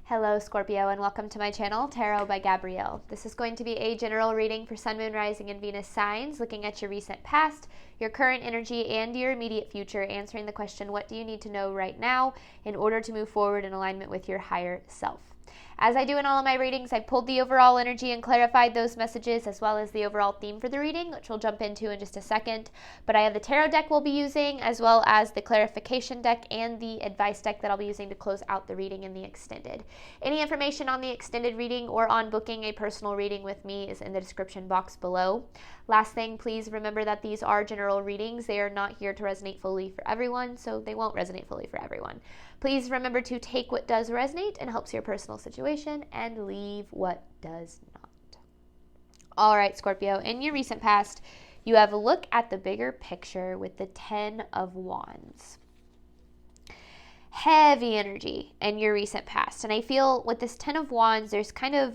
Hello Scorpio, and welcome to my channel, Tarot by Gabrielle. This is going to be a general reading for Sun, Moon, Rising, and Venus signs, looking at your recent past, your current energy, and your immediate future, answering the question, what do you need to know right now in order to move forward in alignment with your higher self? As I do in all of my readings, I've pulled the overall energy and clarified those messages, as well as the overall theme for the reading, which we'll jump into in just a second. But I have the tarot deck we'll be using, as well as the clarification deck and the advice deck that I'll be using to close out the reading in the extended. Any information on the extended reading or on booking a personal reading with me is in the description box below. Last thing, please remember that these are general readings. They are not here to resonate fully for everyone, so they won't resonate fully for everyone. Please remember to take what does resonate and helps your personal situation and leave what does not. All right, Scorpio, in your recent past, you have a look at the bigger picture with the 10 of Wands. Heavy energy in your recent past. And I feel with this 10 of Wands, there's kind of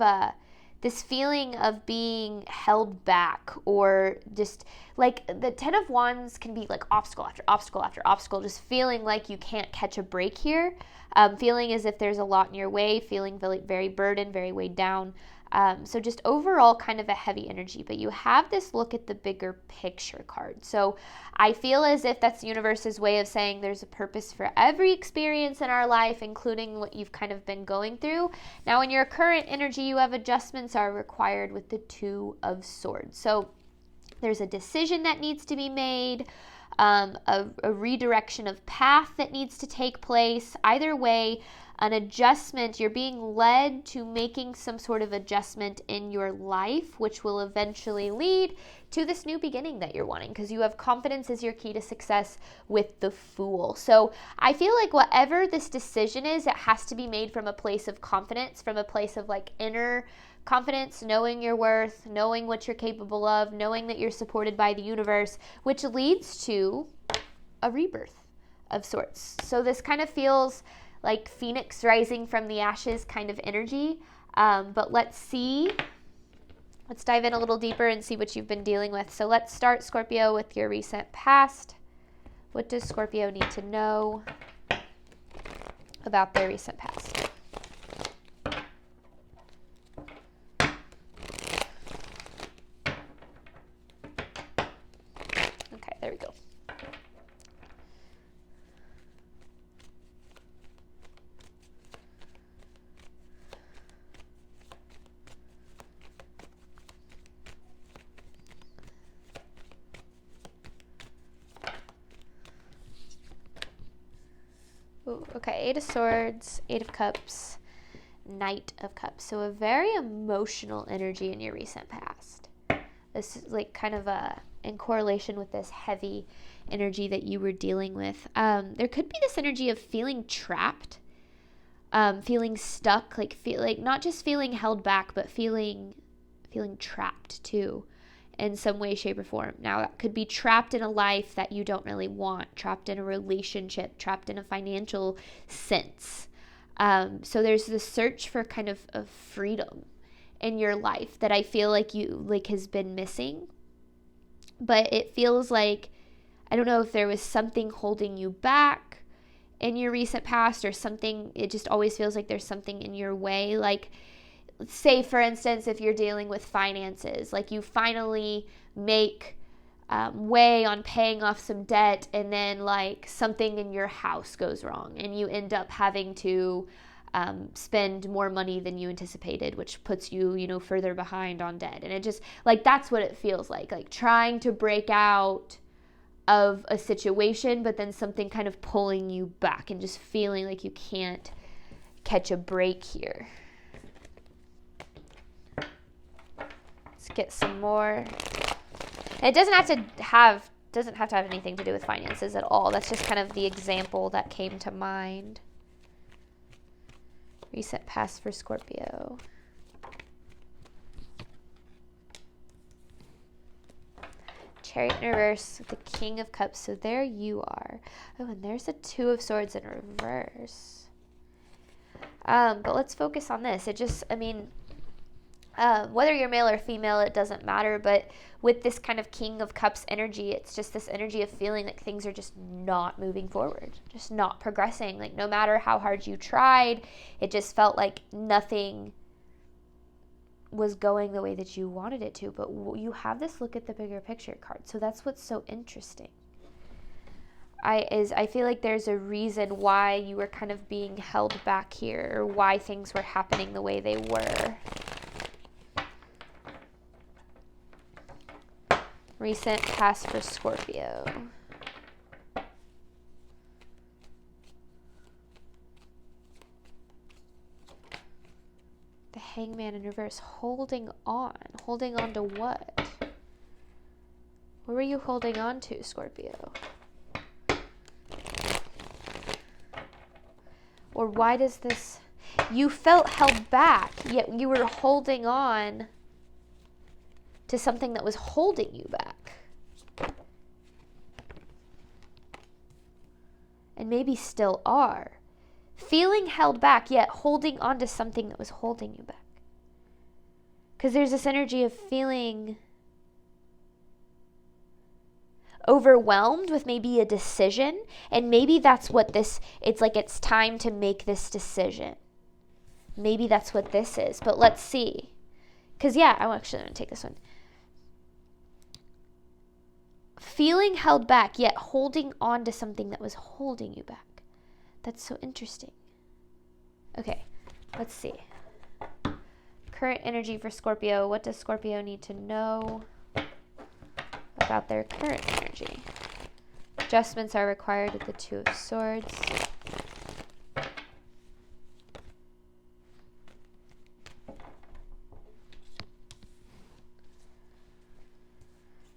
this feeling of being held back, or just like the 10 of Wands can be like obstacle after obstacle after obstacle, just feeling like you can't catch a break here, feeling as if there's a lot in your way, feeling very, very burdened, very weighed down. So just overall kind of a heavy energy, but you have this look at the bigger picture card. So I feel as if that's the universe's way of saying there's a purpose for every experience in our life, including what you've kind of been going through. Now in your current energy, you have adjustments are required with the 2 of Swords. So there's a decision that needs to be made, a redirection of path that needs to take place. Either way, an adjustment, you're being led to making some sort of adjustment in your life, which will eventually lead to this new beginning that you're wanting, because you have confidence as your key to success with the Fool. So I feel like whatever this decision is, it has to be made from a place of confidence, from a place of like inner confidence, knowing your worth, knowing what you're capable of, knowing that you're supported by the universe, which leads to a rebirth of sorts. So this kind of feels like Phoenix rising from the ashes kind of energy. But let's dive in a little deeper and see what you've been dealing with. So let's start, Scorpio, with your recent past. What does Scorpio need to know about their recent past? Okay, there we go. Ooh, okay, 8 of Swords, 8 of Cups, Knight of Cups. So a very emotional energy in your recent past. This is like kind of in correlation with this heavy energy that you were dealing with. There could be this energy of feeling trapped, feeling stuck, like not just feeling held back, but feeling trapped too, in some way, shape, or form. Now, that could be trapped in a life that you don't really want, trapped in a relationship, trapped in a financial sense. So there's this search for kind of freedom in your life that I feel like has been missing. But it feels like, I don't know if there was something holding you back in your recent past or something. It just always feels like there's something in your way. Like, say, for instance, if you're dealing with finances, like you finally make way on paying off some debt, and then like something in your house goes wrong and you end up having to spend more money than you anticipated, which puts you, further behind on debt. And it just like, that's what it feels like trying to break out of a situation, but then something kind of pulling you back and just feeling like you can't catch a break here. Let's get some more. And it doesn't have to have anything to do with finances at all. That's just kind of the example that came to mind. Recent past for Scorpio. Chariot in reverse with the King of Cups. So there you are. Oh, and there's a 2 of Swords in reverse. But let's focus on this. Whether you're male or female, it doesn't matter. But with this kind of King of Cups energy, it's just this energy of feeling like things are just not moving forward, just not progressing. Like no matter how hard you tried, it just felt like nothing was going the way that you wanted it to. But you have this look at the bigger picture card. So that's what's so interesting. I feel like there's a reason why you were kind of being held back here, or why things were happening the way they were. Recent past for Scorpio. The Hangman in reverse. Holding on. Holding on to what? What were you holding on to, Scorpio? Or why does this... You felt held back, yet you were holding on to something that was holding you back. And maybe still are. Feeling held back, yet holding on to something that was holding you back. Because there's this energy of feeling overwhelmed with maybe a decision, and maybe that's what this, it's like it's time to make this decision. Maybe that's what this is, but let's see. Because yeah, I'm actually going to take this one. Feeling held back, yet holding on to something that was holding you back. That's so interesting. Okay, let's see. Current energy for Scorpio. What does Scorpio need to know about their current energy? Adjustments are required with the Two of Swords.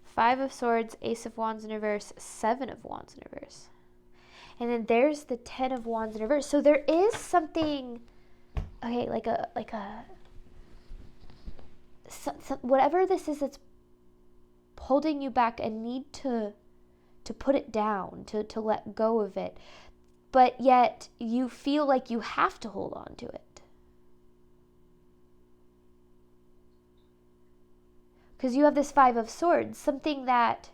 Five of Swords, Ace of Wands in reverse, Seven of Wands in reverse. And then there's the Ten of Wands in reverse. So there is something, okay, whatever this is that's holding you back, and need to put it down, to let go of it. But yet you feel like you have to hold on to it. Because you have this Five of Swords, something that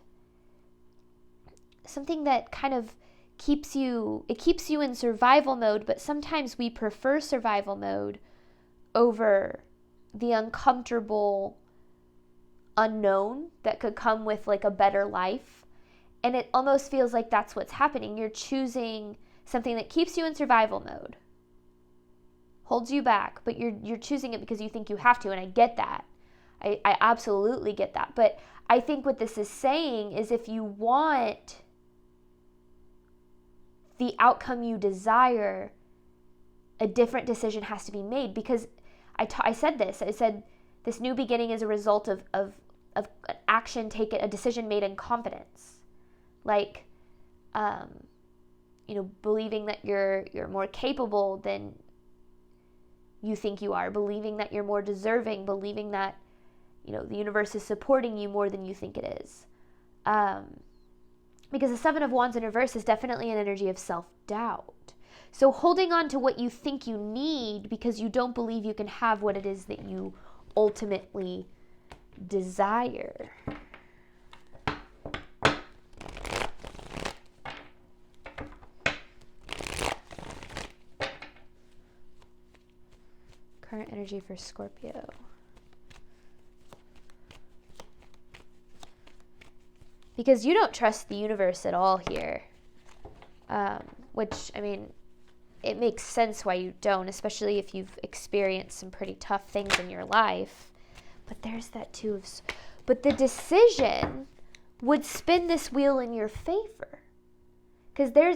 kind of keeps you in survival mode, but sometimes we prefer survival mode over the uncomfortable unknown that could come with like a better life. And it almost feels like that's what's happening. You're choosing something that keeps you in survival mode, holds you back, but you're choosing it because you think you have to, and I get that. I absolutely get that. But I think what this is saying is, if you want the outcome you desire, a different decision has to be made. Because I said this. I said this new beginning is a result of an action taken, a decision made in confidence. Like, believing that you're more capable than you think you are, believing that you're more deserving, believing that the universe is supporting you more than you think it is. Because the Seven of Wands in reverse is definitely an energy of self-doubt. So holding on to what you think you need because you don't believe you can have what it is that you ultimately desire. Current energy for Scorpio. Because you don't trust the universe at all here. Which, I mean, it makes sense why you don't, especially if you've experienced some pretty tough things in your life. But there's that Two of... But the decision would spin this wheel in your favor. Because there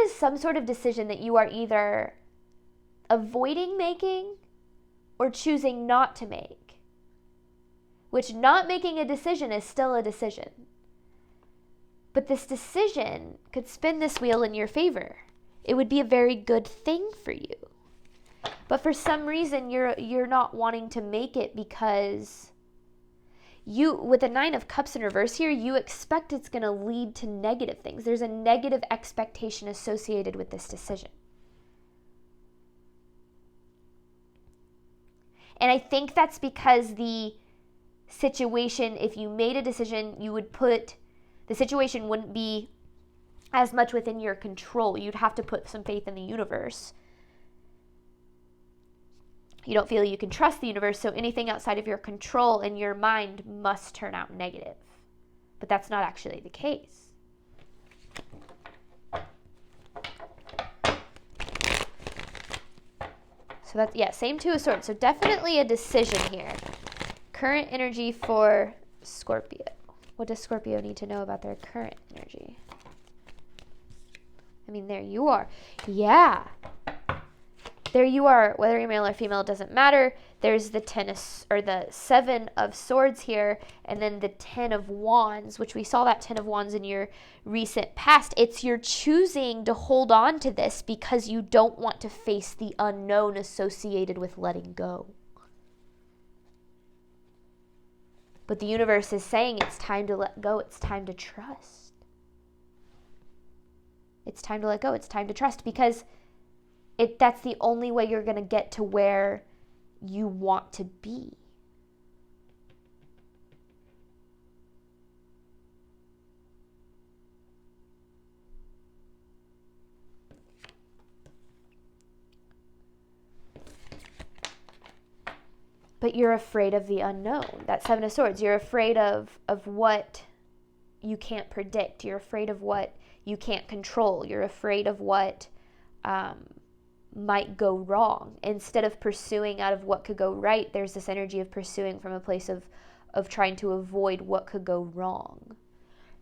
is some sort of decision that you are either avoiding making or choosing not to make. Which, not making a decision is still a decision. But this decision could spin this wheel in your favor. It would be a very good thing for you. But for some reason, you're not wanting to make it because with the Nine of Cups in reverse here, you expect it's going to lead to negative things. There's a negative expectation associated with this decision. And I think that's because the situation, if you made a decision, the situation wouldn't be as much within your control. You'd have to put some faith in the universe. You don't feel you can trust the universe, so anything outside of your control in your mind must turn out negative. But that's not actually the case. So that's, yeah, same Two of Swords. So definitely a decision here. Current energy for Scorpio. What does Scorpio need to know about their current energy? I mean, there you are. Yeah. There you are. Whether you're male or female, doesn't matter. There's the Seven of Swords here, and then the Ten of Wands, which we saw that Ten of Wands in your recent past. It's you're choosing to hold on to this because you don't want to face the unknown associated with letting go. But the universe is saying it's time to let go. It's time to trust. It's time to let go. It's time to trust, because that's the only way you're going to get to where you want to be. But you're afraid of the unknown. That Seven of Swords. You're afraid of what you can't predict. You're afraid of what you can't control. You're afraid of what might go wrong. Instead of pursuing out of what could go right, there's this energy of pursuing from a place of trying to avoid what could go wrong.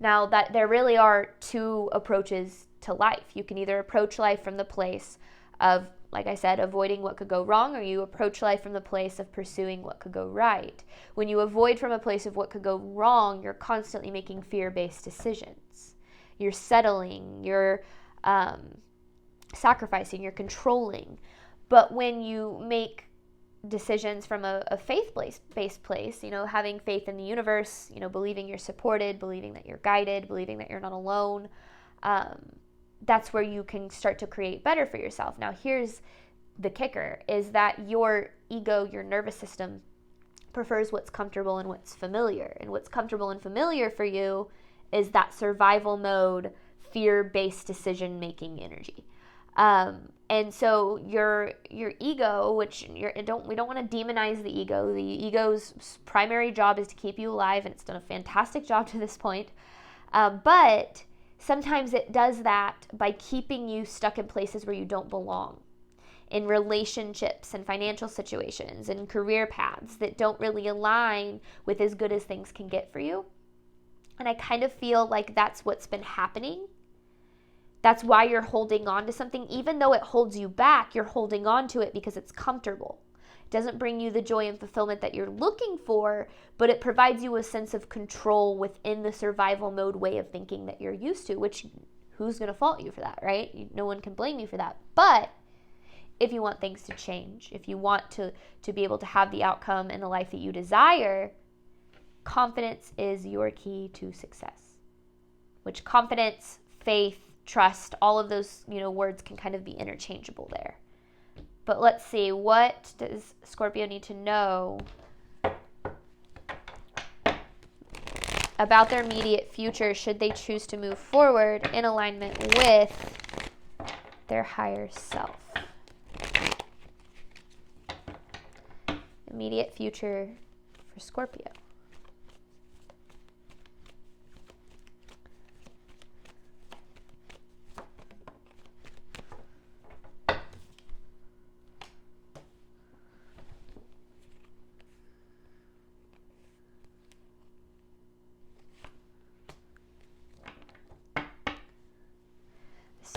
Now, that there really are two approaches to life. You can either approach life from the place of, like I said, avoiding what could go wrong, or you approach life from the place of pursuing what could go right. When you avoid from a place of what could go wrong, you're constantly making fear-based decisions. You're settling, you're sacrificing, you're controlling. But when you make decisions from a faith-based place, having faith in the universe, believing you're supported, believing that you're guided, believing that you're not alone, that's where you can start to create better for yourself. Now, here's the kicker, is that your ego, your nervous system, prefers what's comfortable and what's familiar. And what's comfortable and familiar for you is that survival mode, fear-based decision-making energy. And so your ego, which we don't want to demonize the ego. The ego's primary job is to keep you alive, and it's done a fantastic job to this point. But sometimes it does that by keeping you stuck in places where you don't belong, in relationships and financial situations and career paths that don't really align with as good as things can get for you. And I kind of feel like that's what's been happening. That's why you're holding on to something. Even though it holds you back, you're holding on to it because it's comfortable. It doesn't bring you the joy and fulfillment that you're looking for, but it provides you a sense of control within the survival mode way of thinking that you're used to, which who's going to fault you for that, right? No one can blame you for that. But if you want things to change, if you want to be able to have the outcome and the life that you desire, confidence is your key to success. Which confidence, faith, trust, all of those, words can kind of be interchangeable there. But let's see, what does Scorpio need to know about their immediate future should they choose to move forward in alignment with their higher self? Immediate future for Scorpio.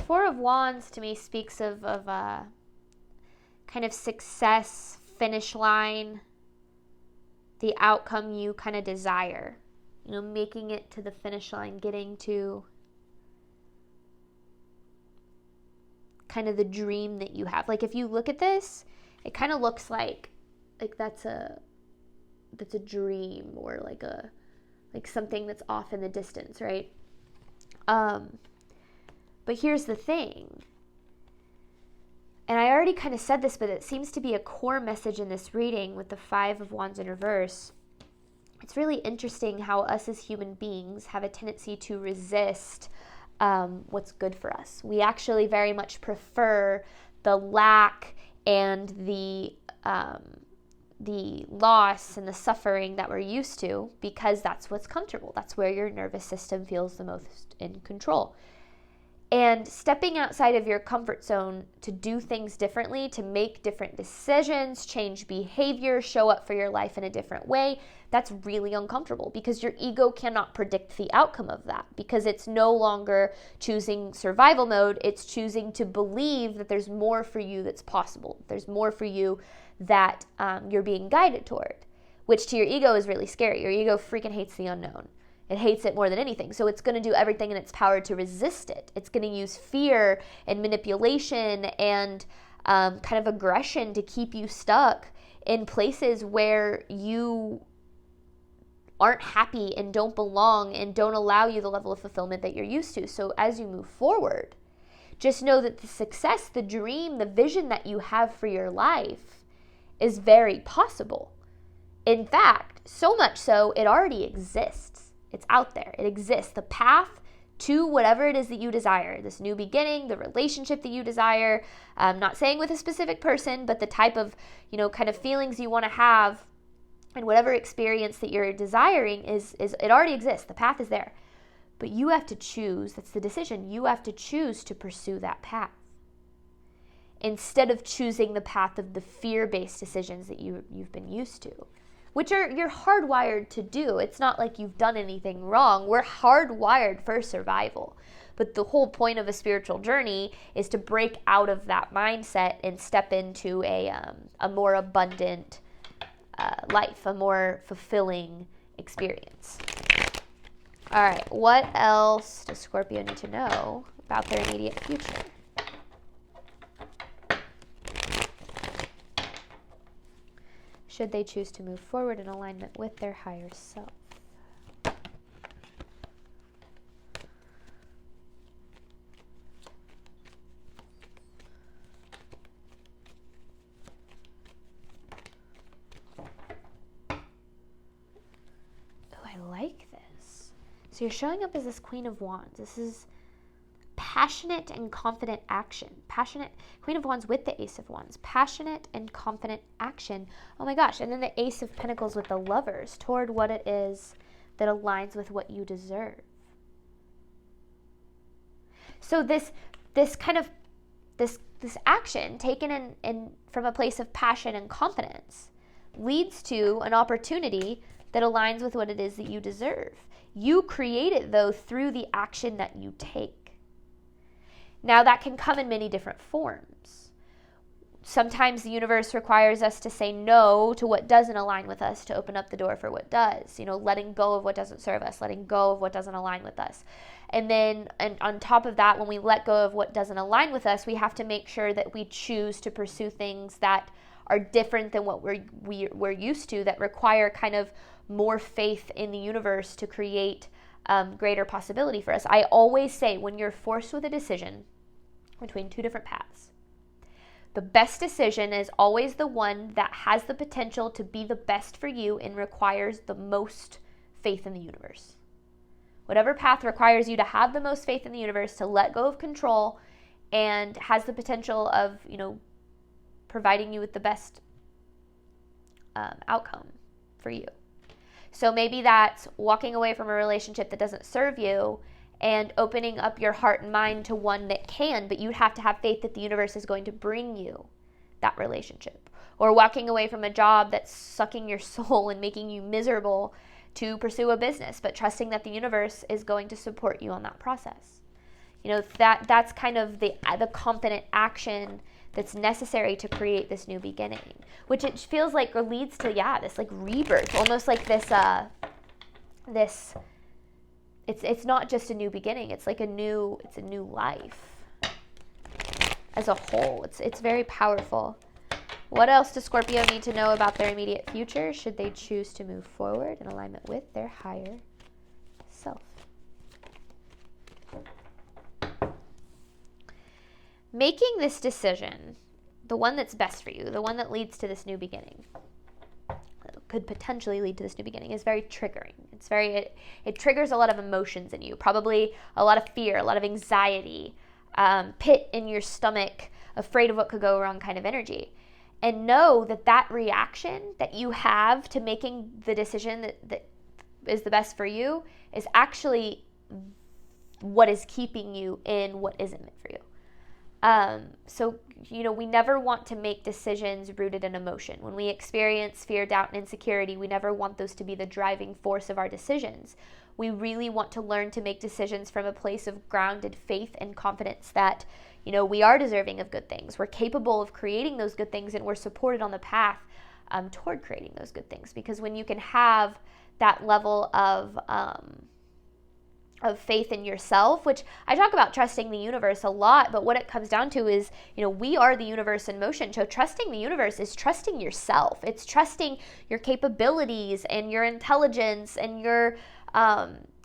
Four of Wands to me speaks of kind of success, finish line, the outcome you kind of desire. Making it to the finish line, getting to kind of the dream that you have. Like if you look at this, it kind of looks like that's a dream, or like something that's off in the distance, right? But here's the thing. And I already kind of said this, but it seems to be a core message in this reading with the Five of Wands in reverse. It's really interesting how us as human beings have a tendency to resist what's good for us. We actually very much prefer the lack and the loss and the suffering that we're used to, because that's what's comfortable. That's where your nervous system feels the most in control. And stepping outside of your comfort zone to do things differently, to make different decisions, change behavior, show up for your life in a different way, that's really uncomfortable, because your ego cannot predict the outcome of that, because it's no longer choosing survival mode. It's choosing to believe that there's more for you that's possible. There's more for you that you're being guided toward, which to your ego is really scary. Your ego freaking hates the unknown. It hates it more than anything. So it's going to do everything in its power to resist it. It's going to use fear and manipulation and kind of aggression to keep you stuck in places where you aren't happy and don't belong and don't allow you the level of fulfillment that you're used to. So as you move forward, just know that the success, the dream, the vision that you have for your life is very possible. In fact, so much so, it already exists. It's out there. It exists. The path to whatever it is that you desire, this new beginning, the relationship that you desire, I'm not saying with a specific person, but the type of, kind of feelings you want to have and whatever experience that you're desiring is it already exists. The path is there. But you have to choose. That's the decision. You have to choose to pursue that path, instead of choosing the path of the fear-based decisions that you've been used to, which you're hardwired to do. It's not like you've done anything wrong. We're hardwired for survival. But the whole point of a spiritual journey is to break out of that mindset and step into a more abundant life, a more fulfilling experience. All right, what else does Scorpio need to know about their immediate future? Should they choose to move forward in alignment with their higher self? Oh, I like this. So you're showing up as this Queen of Wands. This is passionate and confident action. Passionate, Queen of Wands with the Ace of Wands. Passionate and confident action. Oh my gosh. And then the Ace of Pentacles with the Lovers, toward what it is that aligns with what you deserve. So this kind of, this action taken in from a place of passion and confidence leads to an opportunity that aligns with what it is that you deserve. You create it, though, through the action that you take. Now, that can come in many different forms. Sometimes the universe requires us to say no to what doesn't align with us to open up the door for what does. Letting go of what doesn't serve us, letting go of what doesn't align with us. And on top of that, when we let go of what doesn't align with us, we have to make sure that we choose to pursue things that are different than what we're used to, that require kind of more faith in the universe to create greater possibility for us. I always say, when you're forced with a decision between two different paths, the best decision is always the one that has the potential to be the best for you and requires the most faith in the universe. Whatever path requires you to have the most faith in the universe, to let go of control, and has the potential of, providing you with the best outcome for you. So maybe that's walking away from a relationship that doesn't serve you and opening up your heart and mind to one that can, but you'd have to have faith that the universe is going to bring you that relationship. Or walking away from a job that's sucking your soul and making you miserable to pursue a business, but trusting that the universe is going to support you on that process. That's kind of the confident action that's necessary to create this new beginning, which it feels like leads to, this like rebirth, almost like it's not just a new beginning, it's like a new life as a whole. It's very powerful. What else does Scorpio need to know about their immediate future should they choose to move forward in alignment with their higher self? Making this decision the one that's best for you, the one that leads to this new beginning, could potentially lead to this new beginning, is very triggering. It triggers a lot of emotions in you, probably a lot of fear, a lot of anxiety, pit in your stomach, afraid of what could go wrong kind of energy. And know that reaction that you have to making the decision that is the best for you is actually what is keeping you in what isn't meant for you. So, we never want to make decisions rooted in emotion. When we experience fear, doubt, and insecurity, we never want those to be the driving force of our decisions. We really want to learn to make decisions from a place of grounded faith and confidence that, we are deserving of good things. We're capable of creating those good things, and we're supported on the path toward creating those good things. Because when you can have that level of faith in yourself, which I talk about trusting the universe a lot, but what it comes down to is, we are the universe in motion. So trusting the universe is trusting yourself. It's trusting your capabilities and your intelligence and your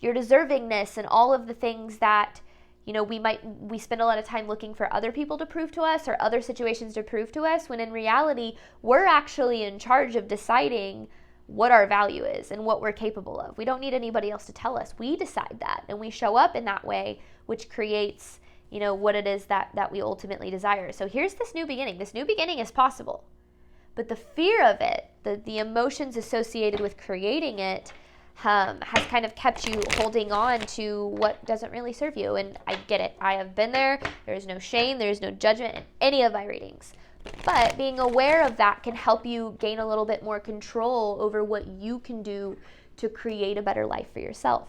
deservingness and all of the things that, we spend a lot of time looking for other people to prove to us or other situations to prove to us, when in reality, we're actually in charge of deciding what our value is and what we're capable of. We don't need anybody else to tell us. We decide that, and we show up in that way, which creates, what it is that we ultimately desire. So here's this new beginning. This new beginning is possible, but the fear of it, the emotions associated with creating it, has kind of kept you holding on to what doesn't really serve you. And I get it. I have been there. There is no shame. There is no judgment in any of my readings. But being aware of that can help you gain a little bit more control over what you can do to create a better life for yourself.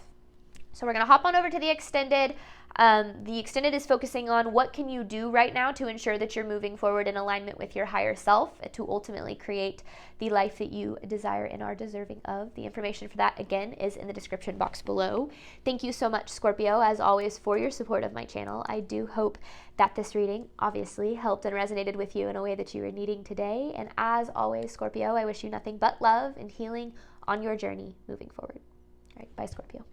So we're going to hop on over to the extended. The extended is focusing on what can you do right now to ensure that you're moving forward in alignment with your higher self to ultimately create the life that you desire and are deserving of. The information for that, again, is in the description box below. Thank you so much, Scorpio, as always, for your support of my channel. I do hope that this reading obviously helped and resonated with you in a way that you were needing today. And as always, Scorpio, I wish you nothing but love and healing on your journey moving forward. All right, bye, Scorpio.